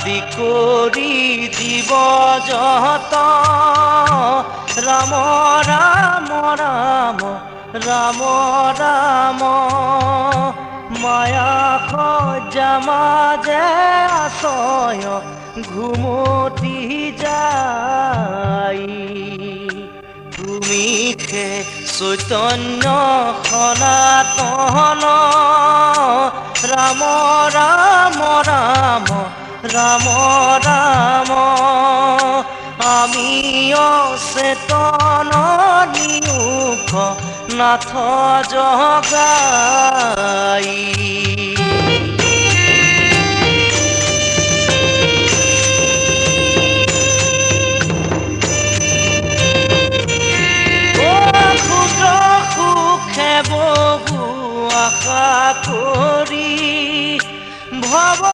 আদি কৰি জীৱ জগত ৰাম ৰাম ৰাম ৰাম ৰাম মায়া সজ্জা মাজে আশ্ৰয় ঘুমতি যায় তুমি হে চৈতন্য সনাতন ৰাম ৰাম ৰাম ৰাম ৰাম আমি অচেতন নিয়োগ নাথ জগাই